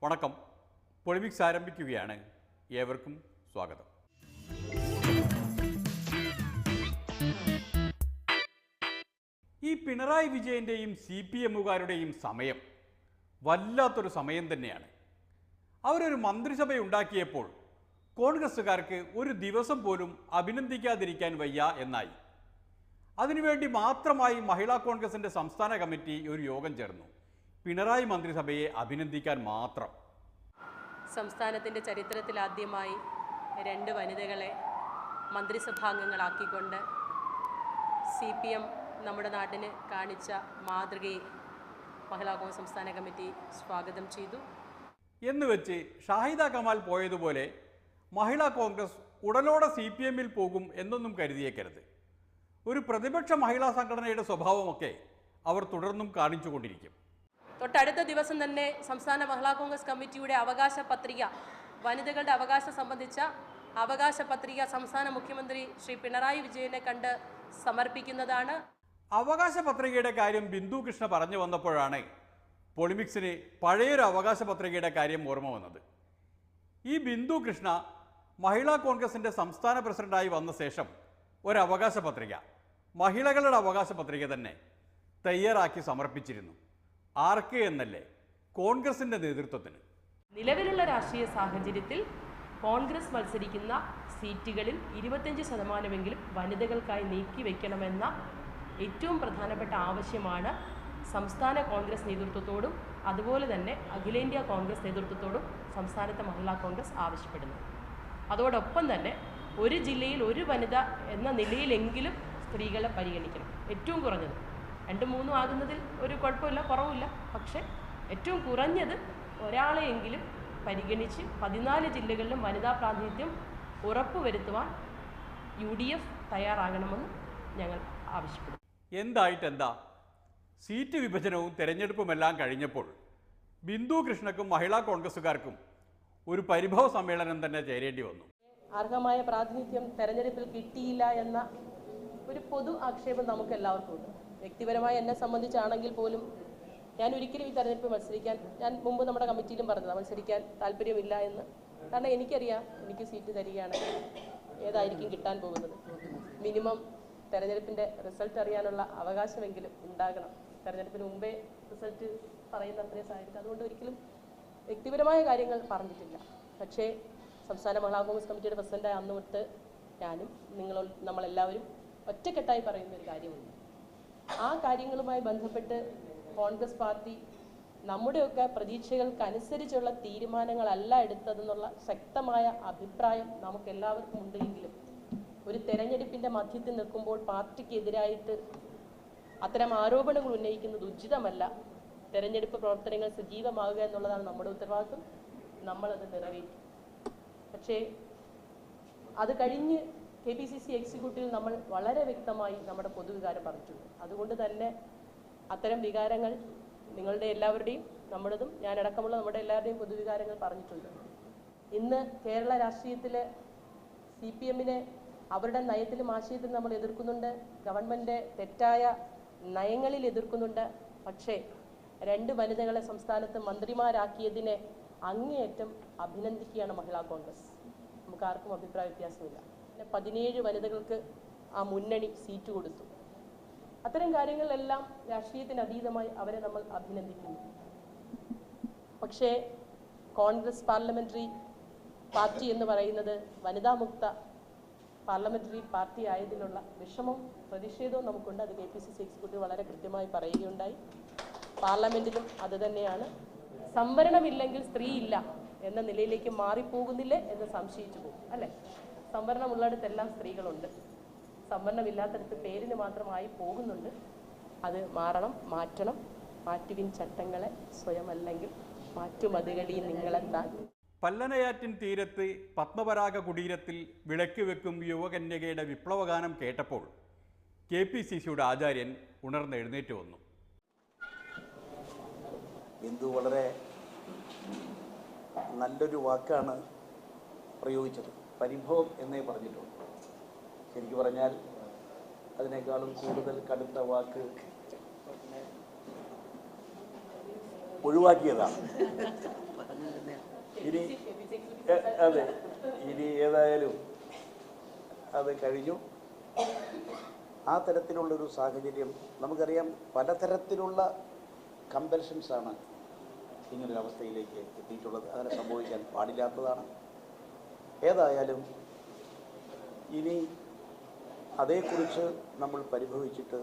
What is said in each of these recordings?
വണക്കം. പൊളിമിക്സ് ആരംഭിക്കുകയാണ്. ഏവർക്കും സ്വാഗതം. ഈ പിണറായി വിജയൻ്റെയും CPMകാരുടെയും സമയം വല്ലാത്തൊരു സമയം തന്നെയാണ്. അവരൊരു മന്ത്രിസഭ ഉണ്ടാക്കിയപ്പോൾ കോൺഗ്രസ്സുകാർക്ക് ഒരു ദിവസം പോലും അഭിനന്ദിക്കാതിരിക്കാൻ വയ്യ എന്നായി. അതിനുവേണ്ടി മാത്രമായി മഹിളാ കോൺഗ്രസിൻ്റെ സംസ്ഥാന കമ്മിറ്റി ഒരു യോഗം ചേർന്നു. പിണറായി മന്ത്രിസഭയെ അഭിനന്ദിക്കാൻ മാത്രം. സംസ്ഥാനത്തിൻ്റെ ചരിത്രത്തിലാദ്യമായി 2 വനിതകളെ മന്ത്രിസഭാംഗങ്ങളാക്കിക്കൊണ്ട് CPM നമ്മുടെ നാടിന് കാണിച്ച മാതൃകയെ മഹിളാ കോൺഗ്രസ് സംസ്ഥാന കമ്മിറ്റി സ്വാഗതം ചെയ്തു. എന്നുവെച്ച് ഷാഹിദ കമാൽ പോയതുപോലെ മഹിളാ കോൺഗ്രസ് ഉടലോടെ CPMൽ പോകും എന്നൊന്നും കരുതിയേക്കരുത്. ഒരു പ്രതിപക്ഷ മഹിളാ സംഘടനയുടെ സ്വഭാവമൊക്കെ അവർ തുടർന്നും കാണിച്ചുകൊണ്ടിരിക്കും. തൊട്ടടുത്ത ദിവസം തന്നെ സംസ്ഥാന മഹിളാ കോൺഗ്രസ് കമ്മിറ്റിയുടെ അവകാശ പത്രിക, വനിതകളുടെ അവകാശം സംബന്ധിച്ച അവകാശ പത്രിക സംസ്ഥാന മുഖ്യമന്ത്രി ശ്രീ പിണറായി വിജയനെ കണ്ട് സമർപ്പിക്കുന്നതാണ്. അവകാശ പത്രികയുടെ കാര്യം ബിന്ദു കൃഷ്ണ പറഞ്ഞു വന്നപ്പോഴാണ് പൊളിമിക്സിന് പഴയൊരു അവകാശ പത്രികയുടെ കാര്യം ഓർമ്മ വന്നത്. ഈ ബിന്ദു കൃഷ്ണ മഹിളാ കോൺഗ്രസിൻ്റെ സംസ്ഥാന പ്രസിഡന്റായി വന്ന ശേഷം ഒരു അവകാശ പത്രിക, മഹിളകളുടെ അവകാശ പത്രിക തന്നെ തയ്യാറാക്കി സമർപ്പിച്ചിരുന്നു. ആർക്ക് എന്നല്ലേ? കോൺഗ്രസിൻ്റെ നേതൃത്വത്തിന്. നിലവിലുള്ള രാഷ്ട്രീയ സാഹചര്യത്തിൽ കോൺഗ്രസ് മത്സരിക്കുന്ന സീറ്റുകളിൽ 25% വനിതകൾക്കായി നീക്കിവെക്കണമെന്ന ഏറ്റവും പ്രധാനപ്പെട്ട ആവശ്യമാണ് സംസ്ഥാന കോൺഗ്രസ് നേതൃത്വത്തോടും അതുപോലെ തന്നെ അഖിലേന്ത്യാ കോൺഗ്രസ് നേതൃത്വത്തോടും സംസ്ഥാനത്തെ മഹിളാ കോൺഗ്രസ് ആവശ്യപ്പെടുന്നു. അതോടൊപ്പം തന്നെ ഒരു ജില്ലയിൽ ഒരു വനിത എന്ന നിലയിലെങ്കിലും സ്ത്രീകളെ പരിഗണിക്കണം. ഏറ്റവും കുറഞ്ഞത് 2-3 ആകുന്നതിൽ ഒരു കുഴപ്പമില്ല, കുറവില്ല. പക്ഷേ ഏറ്റവും കുറഞ്ഞത് ഒരാളെയെങ്കിലും പരിഗണിച്ച് 14 ജില്ലകളിലും വനിതാ പ്രാതിനിധ്യം ഉറപ്പുവരുത്തുവാൻ UDF തയ്യാറാകണമെന്ന് ഞങ്ങൾ ആവശ്യപ്പെടുന്നു. എന്തായിട്ടെന്താ, സീറ്റ് വിഭജനവും തെരഞ്ഞെടുപ്പുമെല്ലാം കഴിഞ്ഞപ്പോൾ ബിന്ദു കൃഷ്ണക്കും മഹിളാ കോൺഗ്രസ്സുകാർക്കും ഒരു പരിഭവ സമ്മേളനം തന്നെ ചേരേണ്ടി വന്നു. അർഹമായ പ്രാതിനിധ്യം തെരഞ്ഞെടുപ്പിൽ കിട്ടിയില്ല എന്ന ഒരു പൊതു ആക്ഷേപം നമുക്ക് എല്ലാവർക്കും ഉണ്ട്. വ്യക്തിപരമായി എന്നെ സംബന്ധിച്ചാണെങ്കിൽ പോലും ഞാൻ ഒരിക്കലും ഈ തെരഞ്ഞെടുപ്പ് മത്സരിക്കാൻ, ഞാൻ മുമ്പ് നമ്മുടെ കമ്മിറ്റിയിലും പറഞ്ഞത്, മത്സരിക്കാൻ താല്പര്യമില്ല എന്ന്. കാരണം എനിക്കറിയാം, എനിക്ക് സീറ്റ് തരികയാണെങ്കിൽ ഏതായിരിക്കും കിട്ടാൻ പോകുന്നത്. മിനിമം തെരഞ്ഞെടുപ്പിൻ്റെ റിസൾട്ട് അറിയാനുള്ള അവകാശമെങ്കിലും ഉണ്ടാകണം. തെരഞ്ഞെടുപ്പിന് മുമ്പേ റിസൾട്ട് പറയുന്ന അത്രയും സാഹചര്യം. അതുകൊണ്ട് ഒരിക്കലും വ്യക്തിപരമായ കാര്യങ്ങൾ പറഞ്ഞിട്ടില്ല. പക്ഷേ സംസ്ഥാന മഹിളാ കോൺഗ്രസ് കമ്മിറ്റിയുടെ പ്രസിഡൻ്റായ അന്ന് തൊട്ട് ഞാനും നമ്മളെല്ലാവരും ഒറ്റക്കെട്ടായി പറയുന്ന ഒരു കാര്യമുണ്ട്. ആ കാര്യങ്ങളുമായി ബന്ധപ്പെട്ട് കോൺഗ്രസ് പാർട്ടി നമ്മുടെയൊക്കെ പ്രതീക്ഷകൾക്കനുസരിച്ചുള്ള തീരുമാനങ്ങളല്ല എടുത്തതെന്നുള്ള ശക്തമായ അഭിപ്രായം നമുക്കെല്ലാവർക്കും ഉണ്ടെങ്കിലും ഒരു തെരഞ്ഞെടുപ്പിൻ്റെ മധ്യത്തിൽ നിൽക്കുമ്പോൾ പാർട്ടിക്കെതിരായിട്ട് അത്തരം ആരോപണങ്ങൾ ഉന്നയിക്കുന്നത് ഉചിതമല്ല. തെരഞ്ഞെടുപ്പ് പ്രവർത്തനങ്ങൾ സജീവമാവുക എന്നുള്ളതാണ് നമ്മുടെ ഉത്തരവാദിത്വം. നമ്മളത് നിറവേറ്റി. പക്ഷേ അത് കഴിഞ്ഞ് KPCC എക്സിക്യൂട്ടീവിൽ നമ്മൾ വളരെ വ്യക്തമായി നമ്മുടെ പൊതുവികാരം പറഞ്ഞിട്ടുണ്ട്. അതുകൊണ്ട് തന്നെ അത്തരം വികാരങ്ങൾ നിങ്ങളുടെ എല്ലാവരുടെയും, നമ്മുടേതും, ഞാനടക്കമുള്ള നമ്മുടെ എല്ലാവരുടെയും പൊതുവികാരങ്ങൾ പറഞ്ഞിട്ടുണ്ട്. ഇന്ന് കേരള രാഷ്ട്രീയത്തിൽ CPMനെ അവരുടെ നയത്തിലും ആശയത്തിലും നമ്മൾ എതിർക്കുന്നുണ്ട്. ഗവൺമെൻറ് തെറ്റായ നയങ്ങളിൽ എതിർക്കുന്നുണ്ട്. പക്ഷേ 2 വനിതകളെ സംസ്ഥാനത്ത് മന്ത്രിമാരാക്കിയതിനെ അങ്ങേയറ്റം അഭിനന്ദിക്കുകയാണ് മഹിളാ കോൺഗ്രസ്. നമുക്ക് ആർക്കും അഭിപ്രായ വ്യത്യാസമില്ല. 17 വനിതകൾക്ക് ആ മുന്നണി സീറ്റ് കൊടുത്തു. അത്തരം കാര്യങ്ങളിലെല്ലാം രാഷ്ട്രീയത്തിന് അതീതമായി അവരെ നമ്മൾ അഭിനന്ദിക്കുന്നു. പക്ഷേ കോൺഗ്രസ് പാർലമെൻ്ററി പാർട്ടി എന്ന് പറയുന്നത് വനിതാമുക്ത പാർലമെൻ്ററി പാർട്ടി ആയതിലുള്ള വിഷമവും പ്രതിഷേധവും നമുക്കുണ്ട്. അത് KPCC എക്സിക്യൂട്ടീവ് വളരെ കൃത്യമായി പറയുകയുണ്ടായി. പാർലമെൻറ്റിലും അത് തന്നെയാണ്. സംവരണമില്ലെങ്കിൽ സ്ത്രീ ഇല്ല എന്ന നിലയിലേക്ക് മാറിപ്പോകുന്നില്ലേ എന്ന് സംശയിച്ചു പോകും, അല്ലേ? സംവരണമുള്ളിടത്തെല്ലാം സ്ത്രീകളുണ്ട്. സംവരണമില്ലാത്തടത്ത് പേരിന് മാത്രമായി പോകുന്നുണ്ട്. അത് മാറണം, മാറ്റണം. മാറ്റുവിൻ ചട്ടങ്ങളെ സ്വയമല്ലെങ്കിൽ മാറ്റുമതികളി നിങ്ങളെത്താൻ. പല്ലനയാറ്റിൻ തീരത്ത് പത്മപരാഗ കുടീരത്തിൽ വിളക്ക് വെക്കും യുവകന്യകയുടെ വിപ്ലവഗാനം കേട്ടപ്പോൾ KPCCയുടെ ആചാര്യൻ ഉണർന്നെഴുന്നേറ്റ് വന്നു. ബിന്ദു വളരെ നല്ലൊരു വാക്കാണ് പ്രയോഗിച്ചത്. പരിഭവം എന്നേ പറഞ്ഞിട്ടുള്ളൂ. ശരിക്കും പറഞ്ഞാൽ അതിനേക്കാളും കൂടുതൽ കടുത്ത വാക്ക് ഒഴിവാക്കിയതാണ്. ഇനി അതെ, ഇനി ഏതായാലും അത് കഴിഞ്ഞു. ആ തരത്തിലുള്ളൊരു സാഹചര്യം നമുക്കറിയാം. പലതരത്തിലുള്ള കമ്പൽഷൻസാണ് ഇങ്ങനൊരു അവസ്ഥയിലേക്ക് എത്തിയിട്ടുള്ളത്. അങ്ങനെ സംഭവിക്കാൻ പാടില്ലാത്തതാണ്. ഏതായാലും ഇനി അതേക്കുറിച്ച് നമ്മൾ പരിഭവിച്ചിട്ട്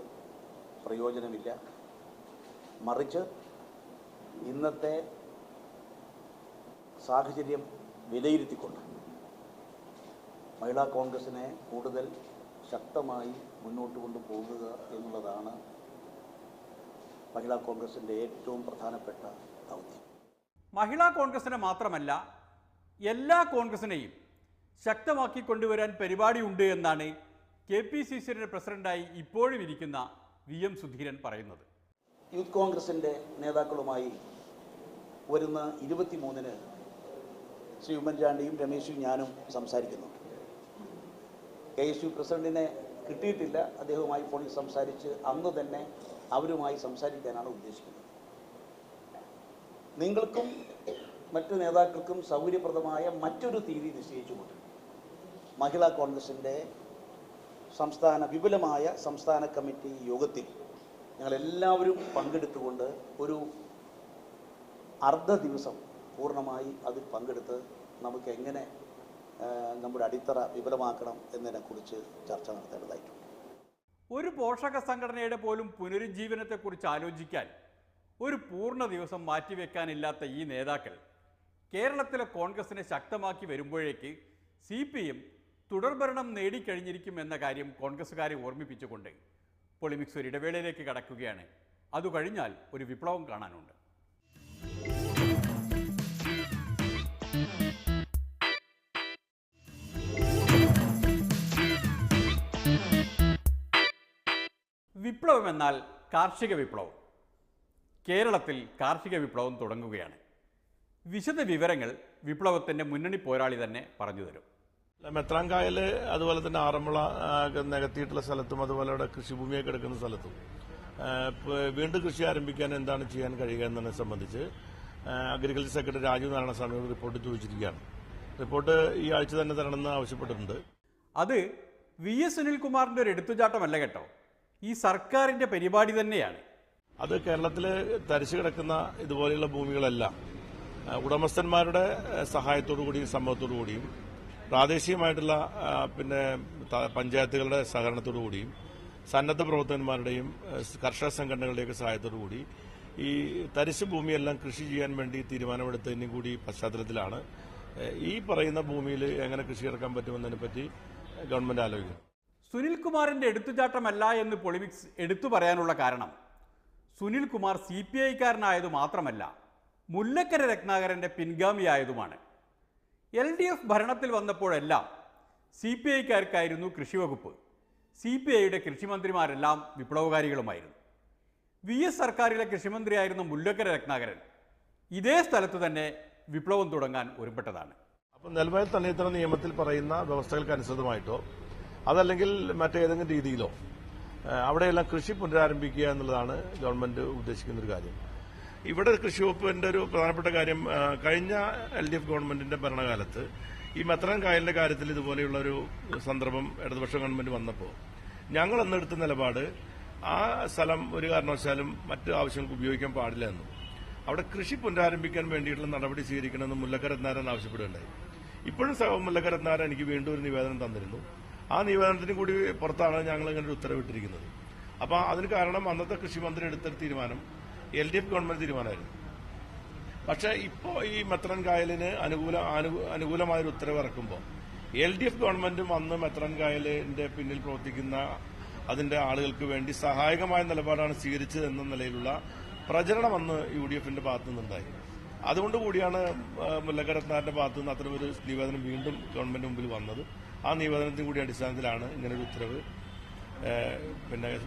പ്രയോജനമില്ല. മറിച്ച് ഇന്നത്തെ സാഹചര്യം വിലയിരുത്തിക്കൊണ്ട് മഹിളാ കോൺഗ്രസിനെ കൂടുതൽ ശക്തമായി മുന്നോട്ട് കൊണ്ടുപോകുക എന്നുള്ളതാണ് മഹിളാ കോൺഗ്രസിൻ്റെ ഏറ്റവും പ്രധാനപ്പെട്ട ദൗത്യം. മഹിളാ കോൺഗ്രസിനെ മാത്രമല്ല എല്ലാ കോൺഗ്രസിനെയും ശക്തമാക്കി കൊണ്ടുവരാൻ പരിപാടിയുണ്ട് എന്നാണ് KPCCയുടെ പ്രസിഡന്റായി ഇപ്പോഴും ഇരിക്കുന്ന VM സുധീരൻ പറയുന്നത്. യൂത്ത് കോൺഗ്രസിൻ്റെ നേതാക്കളുമായി വരുന്ന 23-ന് ശ്രീ ഉമ്മൻചാണ്ടിയും രമേശും ഞാനും സംസാരിക്കുന്നുണ്ട്. KSU പ്രസിഡന്റിനെ കിട്ടിയിട്ടില്ല. അദ്ദേഹവുമായി ഫോണിൽ സംസാരിച്ച് അന്ന് തന്നെ അവരുമായി സംസാരിക്കാനാണ് ഉദ്ദേശിക്കുന്നത്. നിങ്ങൾക്കും മറ്റു നേതാക്കൾക്കും സൗകര്യപ്രദമായ മറ്റൊരു തീയതി നിശ്ചയിച്ചുകൊണ്ട് മഹിളാ കോൺഗ്രസിൻ്റെ വിപുലമായ സംസ്ഥാന കമ്മിറ്റി യോഗത്തിൽ ഞങ്ങളെല്ലാവരും പങ്കെടുത്തുകൊണ്ട് ഒരു അർദ്ധ ദിവസം പൂർണ്ണമായി അതിൽ പങ്കെടുത്ത് നമുക്ക് എങ്ങനെ നമ്മുടെ അടിത്തറ വിപുലമാക്കണം എന്നതിനെക്കുറിച്ച് ചർച്ച നടത്തേണ്ടതായിട്ടുണ്ട്. ഒരു പോഷക സംഘടനയുടെ പോലും പുനരുജ്ജീവനത്തെക്കുറിച്ച് ആലോചിക്കാൻ ഒരു പൂർണ്ണ ദിവസം മാറ്റിവെക്കാനില്ലാത്ത ഈ നേതാക്കൾ കേരളത്തിലെ കോൺഗ്രസിനെ ശക്തമാക്കി വരുമ്പോഴേക്ക് CPM തുടർഭരണം നേടിക്കഴിഞ്ഞിരിക്കും എന്ന കാര്യം കോൺഗ്രസ്സുകാരെ ഓർമ്മിപ്പിച്ചുകൊണ്ട് പൊളിമിക്സ് ഒരു ഇടവേളയിലേക്ക് കടക്കുകയാണ്. അതു കഴിഞ്ഞാൽ ഒരു വിപ്ലവം കാണാനുണ്ട്. വിപ്ലവം എന്നാൽ കാർഷിക വിപ്ലവം. കേരളത്തിൽ കാർഷിക വിപ്ലവം തുടങ്ങുകയാണ്. വിശദ വിവരങ്ങൾ വിപ്ലവത്തിൻ്റെ മുന്നണി പോരാളി തന്നെ പറഞ്ഞു തരും. മെത്രാൻകായൽ, അതുപോലെ തന്നെ ആറന്മുള നികത്തിയിട്ടുള്ള സ്ഥലത്തും, അതുപോലെ ഇവിടെ കൃഷിഭൂമിയൊക്കെ എടുക്കുന്ന സ്ഥലത്തും വീണ്ടും കൃഷി ആരംഭിക്കാൻ എന്താണ് ചെയ്യാൻ കഴിയുക എന്നതിനെ സംബന്ധിച്ച് അഗ്രികൾച്ചർ സെക്രട്ടറി രാജീവ് നാരായണസ്വാമിയോട് റിപ്പോർട്ട് ചോദിച്ചിരിക്കുകയാണ്. റിപ്പോർട്ട് ഈ ആഴ്ച തന്നെ തരണമെന്ന് ആവശ്യപ്പെട്ടിട്ടുണ്ട്. അത് VS സുനിൽകുമാറിൻ്റെ ഒരു എടുത്തുചാട്ടമല്ല കേട്ടോ, ഈ സർക്കാരിൻ്റെ പരിപാടി തന്നെയാണ്. അത് കേരളത്തിൽ തരിച്ചു കിടക്കുന്ന ഇതുപോലെയുള്ള ഭൂമികളെല്ലാം ഉടമസ്ഥന്മാരുടെ സഹായത്തോടു കൂടിയും സമ്മതത്തോടു കൂടിയും പ്രാദേശികമായിട്ടുള്ള പഞ്ചായത്തുകളുടെ സഹകരണത്തോടു കൂടിയും സന്നദ്ധ പ്രവർത്തകന്മാരുടെയും കർഷക സംഘടനകളുടെയൊക്കെ സഹായത്തോടു കൂടി ഈ തരിശ് ഭൂമിയെല്ലാം കൃഷി ചെയ്യാൻ വേണ്ടി തീരുമാനമെടുത്തതിനും കൂടി പശ്ചാത്തലത്തിലാണ് ഈ പറയുന്ന ഭൂമിയിൽ എങ്ങനെ കൃഷി ഇറക്കാൻ പറ്റുമെന്നതിനെ പറ്റി ഗവൺമെന്റ് ആലോചിക്കുന്നു. സുനിൽകുമാറിൻ്റെ എടുത്തുചാട്ടമല്ല എന്ന് പൊളിമിക്സ് എടുത്തു പറയാനുള്ള കാരണം സുനിൽകുമാർ CPIക്കാരനായതു മാത്രമല്ല, മുല്ലക്കര രത്നാകരൻ്റെ പിൻഗാമിയായതുമാണ്. LDF ഭരണത്തിൽ വന്നപ്പോഴെല്ലാം CPIക്കാർക്കായിരുന്നു കൃഷിവകുപ്പ്. CPIയുടെ കൃഷിമന്ത്രിമാരെല്ലാം വിപ്ലവകാരികളുമായിരുന്നു. VS സർക്കാരിലെ കൃഷിമന്ത്രിയായിരുന്ന മുല്ലക്കര രത്നാകരൻ ഇതേ സ്ഥലത്ത് തന്നെ വിപ്ലവം തുടങ്ങാൻ ഒരുപ്പെട്ടതാണ്. അപ്പം നെൽവയൽ തണ്ണീർത്തട നിയമത്തിൽ പറയുന്ന വ്യവസ്ഥകൾക്ക് അനുസൃതമായിട്ടോ അതല്ലെങ്കിൽ മറ്റേതെങ്കിലും രീതിയിലോ അവിടെയെല്ലാം കൃഷി പുനരാരംഭിക്കുക എന്നുള്ളതാണ് ഗവൺമെന്റ് ഉദ്ദേശിക്കുന്ന ഒരു കാര്യം. ഇവിടെ കൃഷിവകുപ്പിന്റെ ഒരു പ്രധാനപ്പെട്ട കാര്യം, കഴിഞ്ഞ LDF ഗവൺമെന്റിന്റെ ഭരണകാലത്ത് ഈ മെത്രാൻ കായലിന്റെ കാര്യത്തിൽ ഇതുപോലെയുള്ള ഒരു സന്ദർഭം ഇടതുപക്ഷ ഗവൺമെന്റ് വന്നപ്പോൾ ഞങ്ങൾ അന്നെടുത്ത നിലപാട് ആ സ്ഥലം ഒരു കാരണവശാലും മറ്റു ആവശ്യങ്ങൾക്ക് ഉപയോഗിക്കാൻ പാടില്ല എന്നും അവിടെ കൃഷി പുനരാരംഭിക്കാൻ വേണ്ടിയിട്ടുള്ള നടപടി സ്വീകരിക്കണമെന്ന് മുല്ലക്കര രത്നാകരൻ ആവശ്യപ്പെടുകയുണ്ടായി. ഇപ്പോഴും മുല്ലക്കര രത്നാകരൻ എനിക്ക് വീണ്ടും ഒരു നിവേദനം തന്നിരുന്നു. ആ നിവേദനത്തിന് കൂടി പുറത്താണ് ഞങ്ങൾ ഇങ്ങനെ ഒരു ഉത്തരവിട്ടിരിക്കുന്നത്. അപ്പോൾ അതിന് കാരണം അന്നത്തെ കൃഷിമന്ത്രി എടുത്തൊരു തീരുമാനം LDF ഗവൺമെന്റ് തീരുമാനമായിരുന്നു. പക്ഷേ ഇപ്പോൾ ഈ മെത്രാൻ കായലിന് അനുകൂലമായൊരു ഉത്തരവ് ഇറക്കുമ്പോൾ LDF ഗവൺമെന്റും അന്ന് മെത്രാൻ കായലിന്റെ പിന്നിൽ പ്രവർത്തിക്കുന്ന അതിന്റെ ആളുകൾക്ക് വേണ്ടി സഹായകമായ നിലപാടാണ് സ്വീകരിച്ചത് എന്ന നിലയിലുള്ള പ്രചരണം അന്ന് UDFന്റെ ഭാഗത്തു നിന്നുണ്ടായി. അതുകൊണ്ട് കൂടിയാണ് മുല്ലക്കര രത്നാകരന്റെ ഭാഗത്തു നിന്ന് അത്തരമൊരു നിവേദനം വീണ്ടും ഗവൺമെന്റ് മുമ്പിൽ വന്നത്. ആ നിവേദനത്തിന് കൂടി അടിസ്ഥാനത്തിലാണ് ഇങ്ങനൊരു ഉത്തരവ്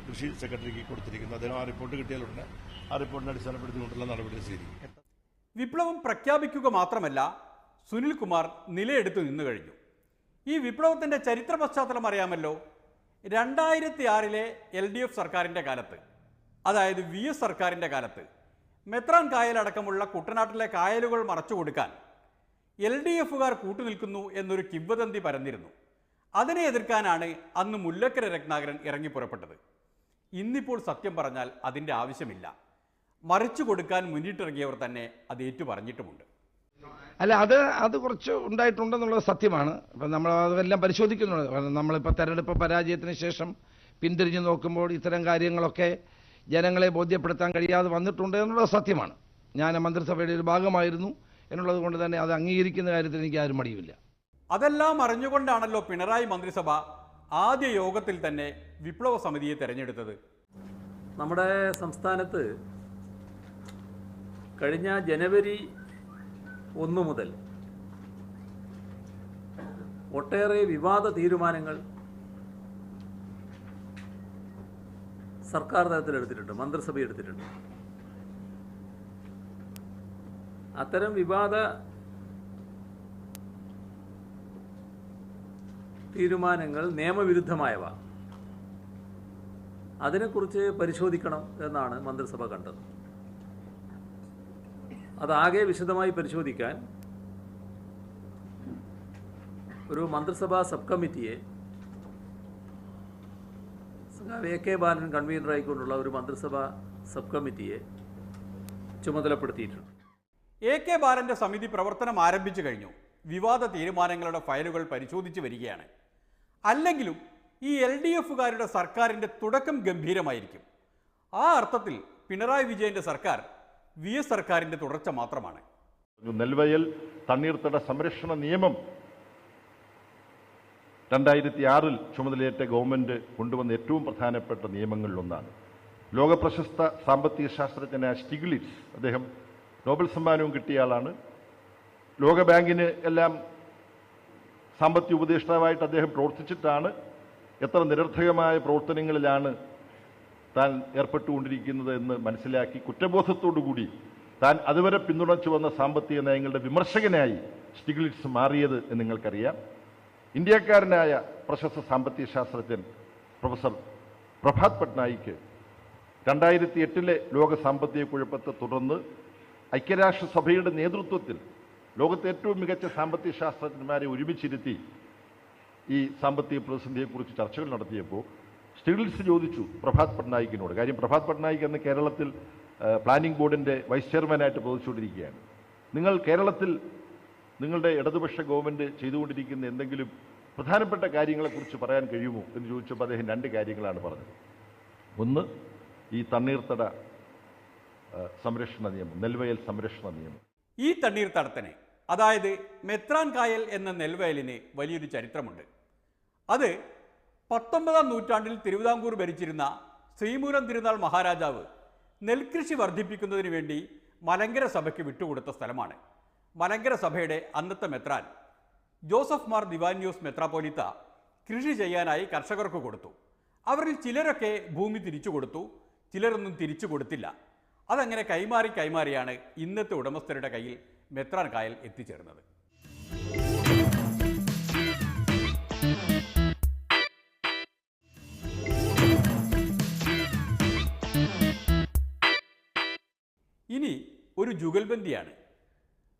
കൃഷി സെക്രട്ടറിക്ക് കൊടുത്തിരിക്കുന്നത്. അദ്ദേഹം ആ റിപ്പോർട്ട് കിട്ടിയാലുടനെ ആ റിപ്പോർട്ടിനെ അടിസ്ഥാനപ്പെടുത്തിക്കൊണ്ടുള്ള നടപടി സ്വീകരിക്കും. വിപ്ലവം പ്രഖ്യാപിക്കുക മാത്രമല്ല, സുനിൽകുമാർ നിലയെടുത്തു നിന്നു കഴിഞ്ഞു. ഈ വിപ്ലവത്തിൻ്റെ ചരിത്ര പശ്ചാത്തലം അറിയാമല്ലോ. 2006 LDF സർക്കാരിൻ്റെ കാലത്ത്, അതായത് VS സർക്കാരിൻ്റെ കാലത്ത് മെത്രാൻ കായലടക്കമുള്ള കുട്ടനാട്ടിലെ കായലുകൾ മറച്ചു കൊടുക്കാൻ LDFുകാർ കൂട്ടുനിൽക്കുന്നു എന്നൊരു കിംവദന്തി പരന്നിരുന്നു. അതിനെ എതിർക്കാനാണ് അന്ന് മുല്ലക്കര രത്നാകരൻ ഇറങ്ങി പുറപ്പെട്ടത്. ഇന്നിപ്പോൾ സത്യം പറഞ്ഞാൽ അതിൻ്റെ ആവശ്യമില്ല. മറിച്ചു കൊടുക്കാൻ മുന്നിട്ടിറങ്ങിയവർ തന്നെ അത് ഏറ്റുപറഞ്ഞിട്ടുമുണ്ട്. അല്ല, അത് കുറച്ച് ഉണ്ടായിട്ടുണ്ടെന്നുള്ളത് സത്യമാണ്. അപ്പം നമ്മൾ അതെല്ലാം പരിശോധിക്കുന്നുണ്ട്. നമ്മളിപ്പോൾ തെരഞ്ഞെടുപ്പ് പരാജയത്തിന് ശേഷം പിന്തിരിഞ്ഞ് നോക്കുമ്പോൾ ഇത്തരം കാര്യങ്ങളൊക്കെ ജനങ്ങളെ ബോധ്യപ്പെടുത്താൻ കഴിയാതെ വന്നിട്ടുണ്ട് എന്നുള്ളത് സത്യമാണ്. ഞാൻ മന്ത്രിസഭയുടെ ഒരു ഭാഗമായിരുന്നു എന്നുള്ളത് കൊണ്ട് തന്നെ അത് അംഗീകരിക്കുന്ന കാര്യത്തിൽ എനിക്ക് ആരും മടിയുമില്ല. അതെല്ലാം അറിഞ്ഞുകൊണ്ടാണല്ലോ പിണറായി മന്ത്രിസഭ ആദ്യ യോഗത്തിൽ തന്നെ വിപ്ലവ സമിതിയെ തെരഞ്ഞെടുത്തത്. നമ്മുടെ സംസ്ഥാനത്ത് കഴിഞ്ഞ ജനുവരി 1 മുതൽ ഒട്ടേറെ വിവാദ തീരുമാനങ്ങൾ സർക്കാർ തലത്തിലെടുത്തിട്ടുണ്ട്, മന്ത്രിസഭ എടുത്തിട്ടുണ്ട്. അത്തരം വിവാദ തീരുമാനങ്ങൾ നിയമവിരുദ്ധമായവ, അതിനെക്കുറിച്ച് പരിശോധിക്കണം എന്നാണ് മന്ത്രിസഭ കണ്ടത്. അതാകെ വിശദമായി പരിശോധിക്കാൻ ഒരു മന്ത്രിസഭാ സബ് കമ്മിറ്റിയെ AK ബാലൻ കൺവീനറായിക്കൊണ്ടുള്ള ഒരു മന്ത്രിസഭാ സബ് കമ്മിറ്റിയെ ചുമതലപ്പെടുത്തിയിട്ടുണ്ട്. AK ബാലന്റെ സമിതി പ്രവർത്തനം ആരംഭിച്ചു കഴിഞ്ഞു. വിവാദ തീരുമാനങ്ങളുടെ ഫയലുകൾ പരിശോധിച്ച് വരികയാണ്. അല്ലെങ്കിലും ഈ LDFുകാരുടെ സർക്കാരിൻ്റെ തുടക്കം ഗംഭീരമായിരിക്കും. ആ അർത്ഥത്തിൽ പിണറായി വിജയന്റെ സർക്കാർ VS സർക്കാരിൻ്റെ തുടർച്ച മാത്രമാണ്. നെൽവയൽ തണ്ണീർത്തട സംരക്ഷണ നിയമം 2006 ചുമതലയേറ്റ ഗവൺമെൻറ് കൊണ്ടുവന്ന ഏറ്റവും പ്രധാനപ്പെട്ട നിയമങ്ങളിലൊന്നാണ്. ലോകപ്രശസ്ത സാമ്പത്തിക ശാസ്ത്രജ്ഞനായ സ്റ്റിഗ്ലിറ്റ്സ്, അദ്ദേഹം നോബൽ സമ്മാനവും കിട്ടിയ ആളാണ്. ലോകബാങ്കിന് എല്ലാം സാമ്പത്തിക ഉപദേഷ്ടാവായിട്ട് അദ്ദേഹം പ്രവർത്തിച്ചിട്ടാണ് എത്ര നിരർത്ഥകമായ പ്രവർത്തനങ്ങളിലാണ് താൻ ഏർപ്പെട്ടുകൊണ്ടിരിക്കുന്നത് എന്ന് മനസ്സിലാക്കി കുറ്റബോധത്തോടുകൂടി താൻ അതുവരെ പിന്തുണച്ചു വന്ന സാമ്പത്തിക നയങ്ങളുടെ വിമർശകനായി സ്റ്റിഗ്ലിറ്റ്സ് മാറിയത് എന്ന് നിങ്ങൾക്കറിയാം. ഇന്ത്യക്കാരനായ പ്രശസ്ത സാമ്പത്തിക ശാസ്ത്രജ്ഞൻ പ്രൊഫസർ പ്രഭാത് പട്നായിക്ക് 2008 ലോക സാമ്പത്തിക കുഴപ്പത്തെ തുടർന്ന് ഐക്യരാഷ്ട്രസഭയുടെ നേതൃത്വത്തിൽ ലോകത്തെ ഏറ്റവും മികച്ച സാമ്പത്തിക ശാസ്ത്രജ്ഞന്മാരെ ഒരുമിച്ചിരുത്തി ഈ സാമ്പത്തിക പ്രതിസന്ധിയെക്കുറിച്ച് ചർച്ചകൾ നടത്തിയപ്പോൾ സ്റ്റിഗ്ലിറ്റ്സ് ചോദിച്ചു പ്രഭാത് പട്നായിക്കിനോട്. കാര്യം പ്രഭാത് പട്നായിക്ക് അന്ന് കേരളത്തിൽ പ്ലാനിംഗ് ബോർഡിൻ്റെ വൈസ് ചെയർമാനായിട്ട് പ്രവർത്തിച്ചുകൊണ്ടിരിക്കുകയാണ്. നിങ്ങൾ കേരളത്തിൽ നിങ്ങളുടെ ഇടതുപക്ഷ ഗവൺമെൻറ് ചെയ്തുകൊണ്ടിരിക്കുന്ന എന്തെങ്കിലും പ്രധാനപ്പെട്ട കാര്യങ്ങളെക്കുറിച്ച് പറയാൻ കഴിയുമോ എന്ന് ചോദിച്ചപ്പോൾ അദ്ദേഹം 2 കാര്യങ്ങളാണ് പറഞ്ഞത്. ഒന്ന്, ഈ തണ്ണീർത്തട സംരക്ഷണ നിയമം, നെൽവയൽ സംരക്ഷണ നിയമം. ഈ തണ്ണീർത്തടത്തിന്, അതായത് മെത്രാൻ കായൽ എന്ന നെൽവയലിന് വലിയൊരു ചരിത്രമുണ്ട്. അത് 19-ാം നൂറ്റാണ്ടിൽ തിരുവിതാംകൂർ ഭരിച്ചിരുന്ന ശ്രീമൂലം തിരുനാൾ മഹാരാജാവ് നെൽകൃഷി വർദ്ധിപ്പിക്കുന്നതിന് വേണ്ടി മലങ്കര സഭയ്ക്ക് വിട്ടുകൊടുത്ത സ്ഥലമാണ്. മലങ്കര സഭയുടെ അന്നത്തെ മെത്രാൻ ജോസഫ് മാർ ദിവാനിയോസ് മെത്രാപ്പോലിത്ത കൃഷി ചെയ്യാനായി കർഷകർക്ക് കൊടുത്തു. അവരിൽ ചിലരൊക്കെ ഭൂമി തിരിച്ചു കൊടുത്തു, ചിലരൊന്നും തിരിച്ചു കൊടുത്തില്ല. അതങ്ങനെ കൈമാറിയാണ് ഇന്നത്തെ ഉടമസ്ഥരുടെ കയ്യിൽ മെത്രാൻ കായൽ എത്തിച്ചേർന്നത്. ഇനി ഒരു ജുഗൽബന്ദിയാണ്.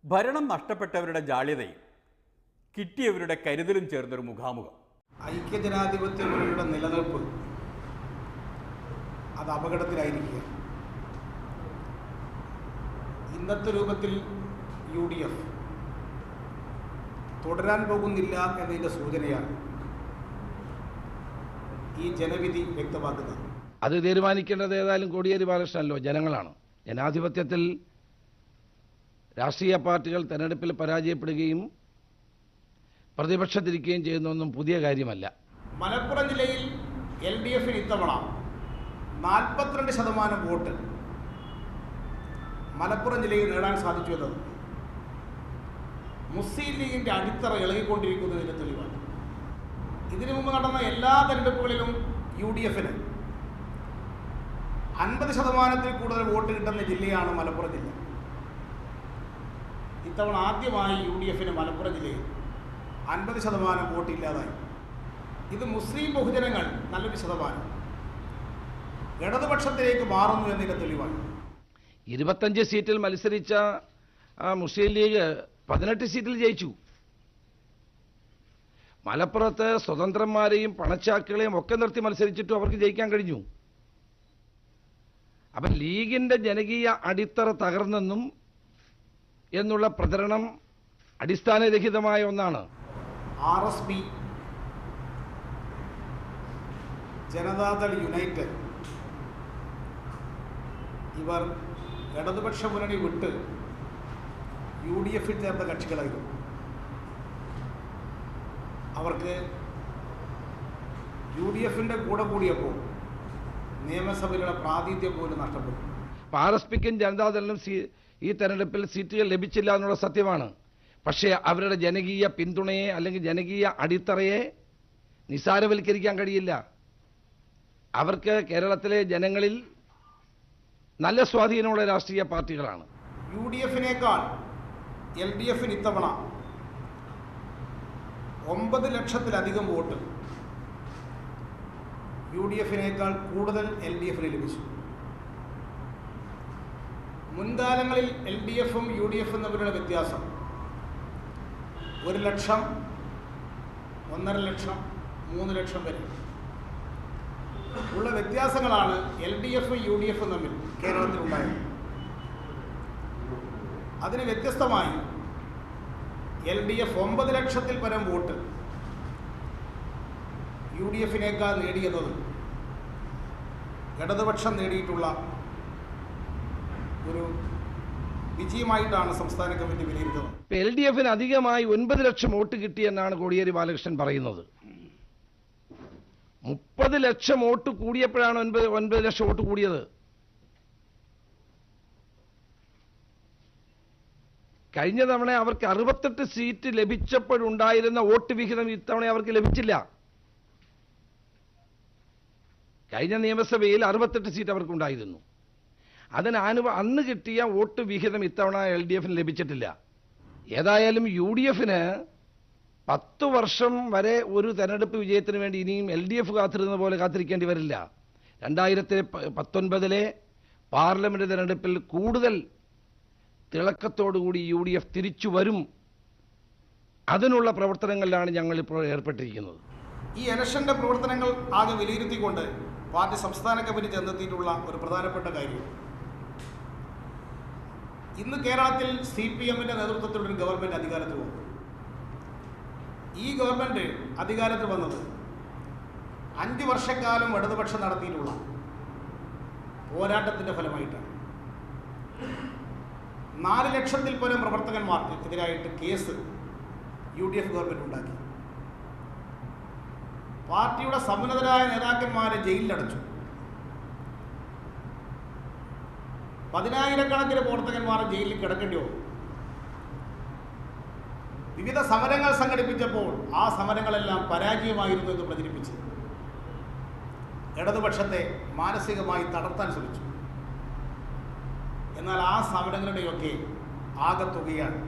ഭരണം നഷ്ടപ്പെട്ടവരുടെ ജാള്യതയും കിട്ടിയവരുടെ കരുതലും ചേർന്നൊരു മുഖാമുഖം. ഐക്യജനാധിപത്യ മുന്നണിയുടെ നിലനിൽപ്പ് അത് അപകടത്തിലായിരിക്കുക. ഇന്നത്തെ രൂപത്തിൽ UDF തുടരാൻ പോകുന്നില്ല എന്നതിൻ്റെ സൂചനയാണ് ഈ ജനവിധി വ്യക്തമാക്കുന്നത്. അത് തീരുമാനിക്കേണ്ടത് ഏതായാലും കോടിയേരി ബാലകൃഷ്ണനല്ലോ, ജനങ്ങളാണ്. ജനാധിപത്യത്തിൽ രാഷ്ട്രീയ പാർട്ടികൾ തെരഞ്ഞെടുപ്പിൽ പരാജയപ്പെടുകയും പ്രതിപക്ഷത്തിരിക്കുകയും ചെയ്യുന്നതൊന്നും പുതിയ കാര്യമല്ല. മലപ്പുറം ജില്ലയിൽ LDFന് ഇത്തവണ 42% വോട്ട് മലപ്പുറം ജില്ലയിൽ നേടാൻ സാധിച്ചു എന്നത് മുസ്ലിം ലീഗിൻ്റെ അടിത്തറ ഇളകിക്കൊണ്ടിരിക്കുന്നതിൻ്റെ തെളിവാണ്. ഇതിനു മുമ്പ് നടന്ന എല്ലാ തെരഞ്ഞെടുപ്പുകളിലും UDFന് 50%-ൽ കൂടുതൽ വോട്ട് കിട്ടുന്ന ജില്ലയാണ് മലപ്പുറം ജില്ല. ഇത്തവണ ആദ്യമായി UDFന് മലപ്പുറം ജില്ലയിൽ 50% വോട്ട് ഇല്ലാതായി. ഇത് മുസ്ലിം ബഹുജനങ്ങൾ നല്ലൊരു ശതമാനം ഇടതുപക്ഷത്തിലേക്ക് മാറുന്നു എന്നതിൻ്റെ തെളിവാണ്. 25 സീറ്റിൽ മത്സരിച്ച മുസ്ലിം ലീഗ് 18 സീറ്റിൽ ജയിച്ചു. മലപ്പുറത്ത് സ്വതന്ത്രന്മാരെയും പണച്ചാക്കുകളെയും ഒക്കെ നിർത്തി മത്സരിച്ചിട്ടും അവർക്ക് ജയിക്കാൻ കഴിഞ്ഞു. അപ്പം ലീഗിൻ്റെ ജനകീയ അടിത്തറ തകർന്നെന്നും എന്നുള്ള പ്രചരണം അടിസ്ഥാനരഹിതമായ ഒന്നാണ്. RSP, ജനതാദൾ യുണൈറ്റഡ് ഇവർ ഇടതുപക്ഷ മുന്നണി വിട്ട് UDF ചേർന്ന കക്ഷികളായിരുന്നു. അവർക്ക് UDFന്റെ കൂടെ കൂടിയപ്പോൾ നിയമസഭയിലുള്ള പ്രാതിനിധ്യം പോലും നഷ്ടപ്പെട്ടു. RSPക്കും ജനതാദളിനും ഈ തെരഞ്ഞെടുപ്പിൽ സീറ്റുകൾ ലഭിച്ചില്ല എന്നുള്ള സത്യമാണ്. പക്ഷേ അവരുടെ ജനകീയ പിന്തുണയെ അല്ലെങ്കിൽ ജനകീയ അടിത്തറയെ നിസാരവൽക്കരിക്കാൻ കഴിയില്ല. അവർക്ക് കേരളത്തിലെ ജനങ്ങളിൽ നല്ല സ്വാധീനമുള്ള രാഷ്ട്രീയ പാർട്ടികളാണ്. UDFനേക്കാൾ LDFന് ഇത്തവണ 9 ലക്ഷത്തിലധികം വോട്ട് UDFനേക്കാൾ കൂടുതൽ LDFന് ലഭിച്ചു. മുൻകാലങ്ങളിൽ LDFും UDFും തമ്മിലുള്ള വ്യത്യാസം 1 ലക്ഷം, 1.5 ലക്ഷം, 3 ലക്ഷം വരെ ഉള്ള വ്യത്യാസങ്ങളാണ് LDFും UDFും തമ്മിൽ കേരളത്തിലുണ്ടായത്. അതിന് വ്യത്യസ്തമായി LDF 9 ലക്ഷത്തിൽ പരം വോട്ട് UDFനേക്കാൾ നേടിയെന്നത് ഇടതുപക്ഷം നേടിയിട്ടുള്ള ഒരു വിജയമായിട്ടാണ് സംസ്ഥാന കമ്മിറ്റി വിലയിരുത്തുന്നത്. LDFന് അധികമായി 9 ലക്ഷം വോട്ട് കിട്ടിയെന്നാണ് കോടിയേരി ബാലകൃഷ്ണൻ പറയുന്നത്. 30 ലക്ഷം വോട്ട് കൂടിയപ്പോഴാണ് 9 ലക്ഷം വോട്ട് കൂടിയത്. കഴിഞ്ഞ തവണ അവർക്ക് 68 സീറ്റ് ലഭിച്ചപ്പോഴുണ്ടായിരുന്ന വോട്ട് വിഹിതം ഇത്തവണ അവർക്ക് ലഭിച്ചില്ല. കഴിഞ്ഞ നിയമസഭയിൽ 68 സീറ്റ് അവർക്കുണ്ടായിരുന്നു. അതിന് അന്ന് കിട്ടിയ വോട്ട് വിഹിതം ഇത്തവണ LDFന് ലഭിച്ചിട്ടില്ല. ഏതായാലും UDFന് 10 വർഷം വരെ ഒരു തെരഞ്ഞെടുപ്പ് വിജയത്തിന് വേണ്ടി ഇനിയും LDF കാത്തിരുന്ന പോലെ കാത്തിരിക്കേണ്ടി വരില്ല. 2019 പാർലമെന്റ് തെരഞ്ഞെടുപ്പിൽ കൂടുതൽ തിളക്കത്തോടുകൂടി UDF തിരിച്ചു വരും. അതിനുള്ള പ്രവർത്തനങ്ങളിലാണ് ഞങ്ങളിപ്പോൾ ഏർപ്പെട്ടിരിക്കുന്നത്. ഈ ഇലക്ഷന്റെ പ്രവർത്തനങ്ങൾ ആകെ വിലയിരുത്തിക്കൊണ്ട് പാർട്ടി സംസ്ഥാന കമ്മിറ്റി ചെന്നെത്തിയിട്ടുള്ള ഒരു പ്രധാനപ്പെട്ട കാര്യം, ഇന്ന് കേരളത്തിൽ CPMന്റെ നേതൃത്വത്തിലൊരു ഗവൺമെൻറ് അധികാരത്തിൽ വന്നു. ഈ ഗവൺമെൻറ് അധികാരത്തിൽ വന്നത് 5 വർഷക്കാലം ഇടതുപക്ഷം നടത്തിയിട്ടുള്ള പോരാട്ടത്തിൻ്റെ ഫലമായിട്ടാണ്. 4 ലക്ഷത്തിൽ പരം പ്രവർത്തകന്മാർക്ക് എതിരായിട്ട് കേസ് UDF ഗവൺമെൻറ് ഉണ്ടാക്കി. പാർട്ടിയുടെ സമുന്നതരായ നേതാക്കന്മാരെ ജയിലിലടച്ചു. 10,000-കണക്കിന് പ്രവർത്തകന്മാർ ജയിലിൽ കിടക്കേണ്ടി വന്നു. വിവിധ സമരങ്ങൾ സംഘടിപ്പിച്ചപ്പോൾ ആ സമരങ്ങളെല്ലാം പരാജയമായിരുന്നു എന്ന് പ്രചരിപ്പിച്ച് ഇടതുപക്ഷത്തെ മാനസികമായി തളർത്താൻ ശ്രമിച്ചു. എന്നാൽ ആ സമരങ്ങളുടെയൊക്കെ ആകെത്തുകയാണ്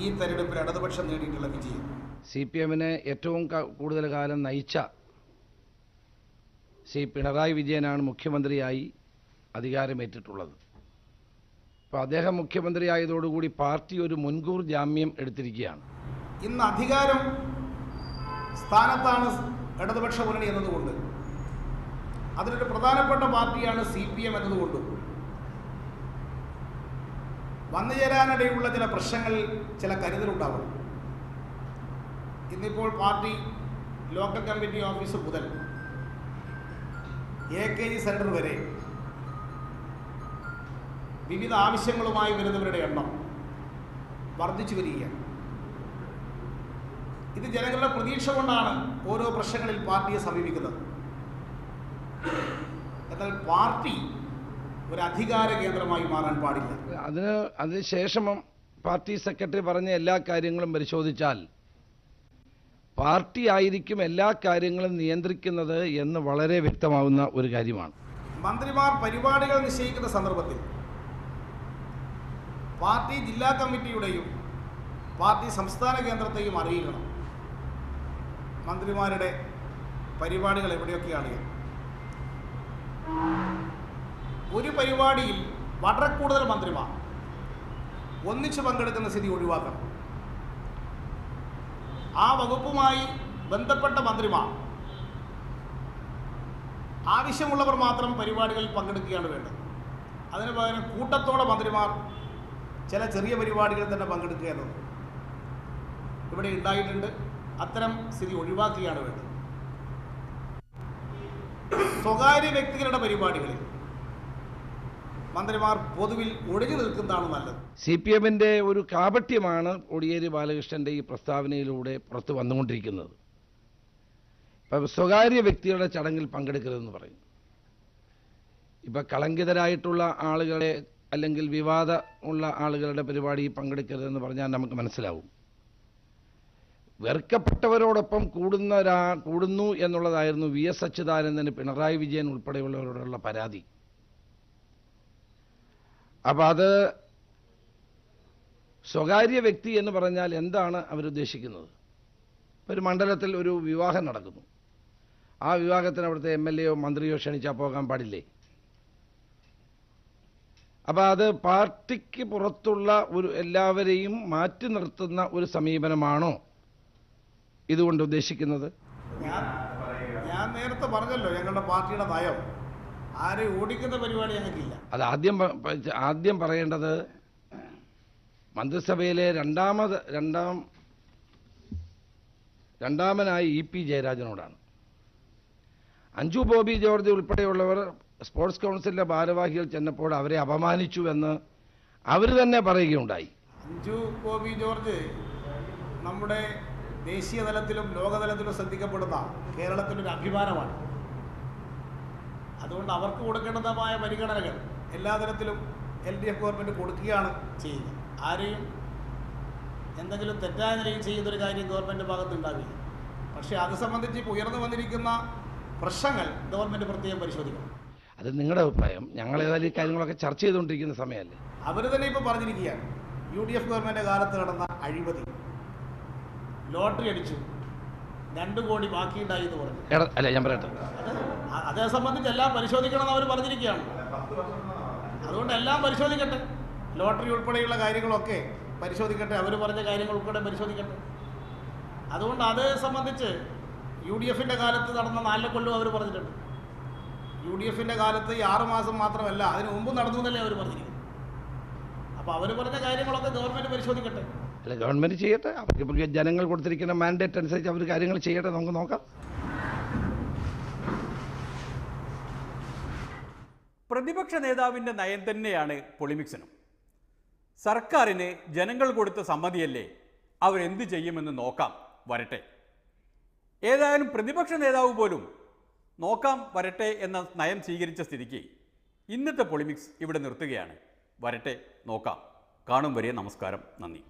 ഈ തെരഞ്ഞെടുപ്പിൽ ഇടതുപക്ഷം നേടിയിട്ടുള്ള വിജയം. CPMനെ ഏറ്റവും കൂടുതൽ കാലം നയിച്ച ശ്രീ പിണറായി വിജയനാണ് മുഖ്യമന്ത്രിയായി അധികാരമേറ്റിട്ടുള്ളത്. അപ്പോൾ അദ്ദേഹം മുഖ്യമന്ത്രിയായതോടുകൂടി പാർട്ടി ഒരു മുൻകൂർ ജാമ്യം എടുത്തിരിക്കുകയാണ്. ഇന്ന് അധികാരം സ്ഥാനത്താണ് ഇടതുപക്ഷ മുന്നണി എന്നതുകൊണ്ട്, അതിലൊരു പ്രധാനപ്പെട്ട പാർട്ടിയാണ് CPM എന്നതുകൊണ്ടും വന്നു ചേരാനിടയുള്ള ചില പ്രശ്നങ്ങളിൽ ചില കരുതലുണ്ടാവണം. ഇന്നിപ്പോൾ പാർട്ടി ലോക്കൽ കമ്മിറ്റി ഓഫീസ് മുതൽ AKG സെൻറ്റർ വരെ വിവിധ ആവശ്യങ്ങളുമായി വരുന്നവരുടെ എണ്ണം വർദ്ധിച്ചു വരികയാണ്. ഇത് ജനങ്ങളുടെ പ്രതീക്ഷ കൊണ്ടാണ് ഓരോ പ്രശ്നങ്ങളിൽ പാർട്ടിയെ സമീപിക്കുന്നത്. എന്നാൽ പാർട്ടി ഒരു അധികാര കേന്ദ്രമായി മാറാൻ പാടില്ല. അതിനുശേഷം പാർട്ടി സെക്രട്ടറി പറഞ്ഞ എല്ലാ കാര്യങ്ങളും പരിശോധിച്ചാൽ പാർട്ടി ആയിരിക്കും എല്ലാ കാര്യങ്ങളും നിയന്ത്രിക്കുന്നത് എന്ന് വളരെ വ്യക്തമാവുന്ന ഒരു കാര്യമാണ്. മന്ത്രിമാർ പരിപാടികൾ നിശ്ചയിക്കുന്ന സന്ദർഭത്തിൽ പാർട്ടി ജില്ലാ കമ്മിറ്റിയുടെയും പാർട്ടി സംസ്ഥാന കേന്ദ്രത്തെയും അറിയിക്കണം മന്ത്രിമാരുടെ പരിപാടികൾ എവിടെയൊക്കെയാണ്. ഒരു പരിപാടിയിൽ വളരെ കൂടുതൽ മന്ത്രിമാർ ഒന്നിച്ചു പങ്കെടുക്കുന്ന സ്ഥിതി ഒഴിവാക്കണം. ആ വകുപ്പുമായി ബന്ധപ്പെട്ട മന്ത്രിമാർ ആവശ്യമുള്ളവർ മാത്രം പരിപാടികളിൽ പങ്കെടുക്കുകയാണ് വേണ്ടത്. അതിന് പകരം കൂട്ടത്തോടെ മന്ത്രിമാർ ചില ചെറിയ പരിപാടികളിൽ തന്നെ പങ്കെടുക്കുക എന്നത് ഇവിടെ ഉണ്ടായിട്ടുണ്ട്. അത്തരം സ്ഥിതി ഒഴിവാക്കുകയാണ് വേണ്ടത്. സ്വകാര്യ വ്യക്തികളുടെ പരിപാടികളിൽ മന്ത്രിമാർ പൊതുവിൽ ഒഴിഞ്ഞു നിൽക്കുന്നതാണ് നല്ലത്. CPM-ന്റെ ഒരു കാപട്യമാണ് കോടിയേരി ബാലകൃഷ്ണന്റെ ഈ പ്രസ്താവനയിലൂടെ പുറത്തു വന്നുകൊണ്ടിരിക്കുന്നത്. ഇപ്പം സ്വകാര്യ വ്യക്തികളുടെ ചടങ്ങിൽ പങ്കെടുക്കരുതെന്ന് പറയും. ഇപ്പം കളങ്കിതരായിട്ടുള്ള ആളുകളെ അല്ലെങ്കിൽ വിവാദമുള്ള ആളുകളുടെ പരിപാടി പങ്കെടുക്കരുതെന്ന് പറഞ്ഞാൽ നമുക്ക് മനസ്സിലാവും. വെറുക്കപ്പെട്ടവരോടൊപ്പം കൂടുന്നു എന്നുള്ളതായിരുന്നു VS അച്യുതാനന്ദന് പിണറായി വിജയൻ ഉൾപ്പെടെയുള്ളവരോടുള്ള പരാതി. അപ്പം അത് സ്വകാര്യ വ്യക്തി എന്ന് പറഞ്ഞാൽ എന്താണ് അവരുദ്ദേശിക്കുന്നത്? ഒരു മണ്ഡലത്തിൽ ഒരു വിവാഹം നടക്കുന്നു. ആ വിവാഹത്തിന് അവിടുത്തെ MLA-യോ മന്ത്രിയോ ക്ഷണിച്ചാൽ പോകാൻ പാടില്ലേ? അപ്പോൾ അത് പാർട്ടിക്ക് പുറത്തുള്ള ഒരു എല്ലാവരെയും മാറ്റി നിർത്തുന്ന ഒരു സമീപനമാണോ ഇതുകൊണ്ട് ഉദ്ദേശിക്കുന്നത്? ഞാൻ നേരത്തെ പറഞ്ഞല്ലോ, ഞങ്ങളുടെ പാർട്ടിയുടെ നയം ആരെയും ഓടിക്കുന്ന പരിപാടി ഞങ്ങൾക്കില്ല. അത് ആദ്യം പറയേണ്ടത് മന്ത്രിസഭയിലെ രണ്ടാമനായി EP ജയരാജനോടാണ്. അഞ്ജു ബോബി ജോർജ് ഉൾപ്പെടെയുള്ളവർ സ്പോർട്സ് കൗൺസിലിൻ്റെ ഭാരവാഹികൾ ചെന്നപ്പോൾ അവരെ അപമാനിച്ചുവെന്ന് അവർ തന്നെ പറയുകയുണ്ടായി. അഞ്ജു ബോബി ജോർജ് നമ്മുടെ ദേശീയ തലത്തിലും ലോകതലത്തിലും ശ്രദ്ധിക്കപ്പെടുന്ന കേരളത്തിലൊരു അഭിമാനമാണ്. അതുകൊണ്ട് അവർക്ക് കൊടുക്കേണ്ടതായ പരിഗണനകൾ എല്ലാ തലത്തിലും LDF ഗവൺമെൻറ് കൊടുക്കുകയാണ് ചെയ്യുന്നത്. ആരെയും എന്തെങ്കിലും തെറ്റായ നിലയിൽ ചെയ്യുന്നൊരു കാര്യം ഗവൺമെൻറ് ഭാഗത്തുണ്ടാവില്ല. പക്ഷേ അത് സംബന്ധിച്ച് ഇപ്പോൾ ഉയർന്നു വന്നിരിക്കുന്ന പ്രശ്നങ്ങൾ ഗവൺമെൻറ് പ്രത്യേകം പരിശോധിക്കണം. അത് നിങ്ങളുടെ അഭിപ്രായം. ഞങ്ങൾ ഏതായാലും ഈ കാര്യങ്ങളൊക്കെ ചർച്ച ചെയ്തുകൊണ്ടിരിക്കുന്ന സമയമല്ലേ? അവർ തന്നെ ഇപ്പോൾ പറഞ്ഞിരിക്കുകയാണ്, UDF ഗവൺമെൻറ് കാലത്ത് നടന്ന അഴിമതി, ലോട്ടറി അടിച്ചു 2 കോടി ബാക്കിയുണ്ടായി എന്ന് പറഞ്ഞു. അല്ല, ഞാൻ പറയട്ടെ, അതേ സംബന്ധിച്ച് എല്ലാം പരിശോധിക്കണമെന്ന് അവർ പറഞ്ഞിരിക്കുകയാണ്. അതുകൊണ്ട് എല്ലാം പരിശോധിക്കട്ടെ, ലോട്ടറി ഉൾപ്പെടെയുള്ള കാര്യങ്ങളൊക്കെ പരിശോധിക്കട്ടെ, അവർ പറഞ്ഞ കാര്യങ്ങൾ ഉൾപ്പെടെ പരിശോധിക്കട്ടെ. അതുകൊണ്ട് അത് സംബന്ധിച്ച് UDF-ന്റെ കാലത്ത് നടന്ന 4 കൊല്ലം അവർ പറഞ്ഞിട്ടുണ്ട്. UDF-ന്റെ കാലത്ത് ഈ 6 മാസം മാത്രമല്ല, അതിന് മുമ്പ് നടന്നു എന്നല്ലേ അവർ പറഞ്ഞിരിക്കുന്നത്. അപ്പോൾ അവർ പറഞ്ഞ കാര്യങ്ങളൊക്കെ ഗവൺമെൻറ് പരിശോധിക്കട്ടെ. അല്ല, ഗവൺമെൻറ് ചെയ്യട്ടെ. അവർക്ക് ജനങ്ങൾ കൊടുത്തിരിക്കുന്ന മാൻഡേറ്റ് അനുസരിച്ച് അവർ കാര്യങ്ങൾ ചെയ്യട്ടെ, നമുക്ക് നോക്കാം. പ്രതിപക്ഷ നേതാവിൻ്റെ നയം തന്നെയാണ് പൊളിമിക്സിനും. സർക്കാരിന് ജനങ്ങൾ കൊടുത്ത സമ്മതിയല്ലേ, അവരെന്ത് ചെയ്യുമെന്ന് നോക്കാം, വരട്ടെ. ഏതായാലും പ്രതിപക്ഷ നേതാവ് പോലും നോക്കാം വരട്ടെ എന്ന നയം സ്വീകരിച്ച സ്ഥിതിക്ക് ഇന്നത്തെ പൊളിമിക്സ് ഇവിടെ നിർത്തുകയാണ്. വരട്ടെ, നോക്കാം. കാണും വരെ നമസ്കാരം, നന്ദി.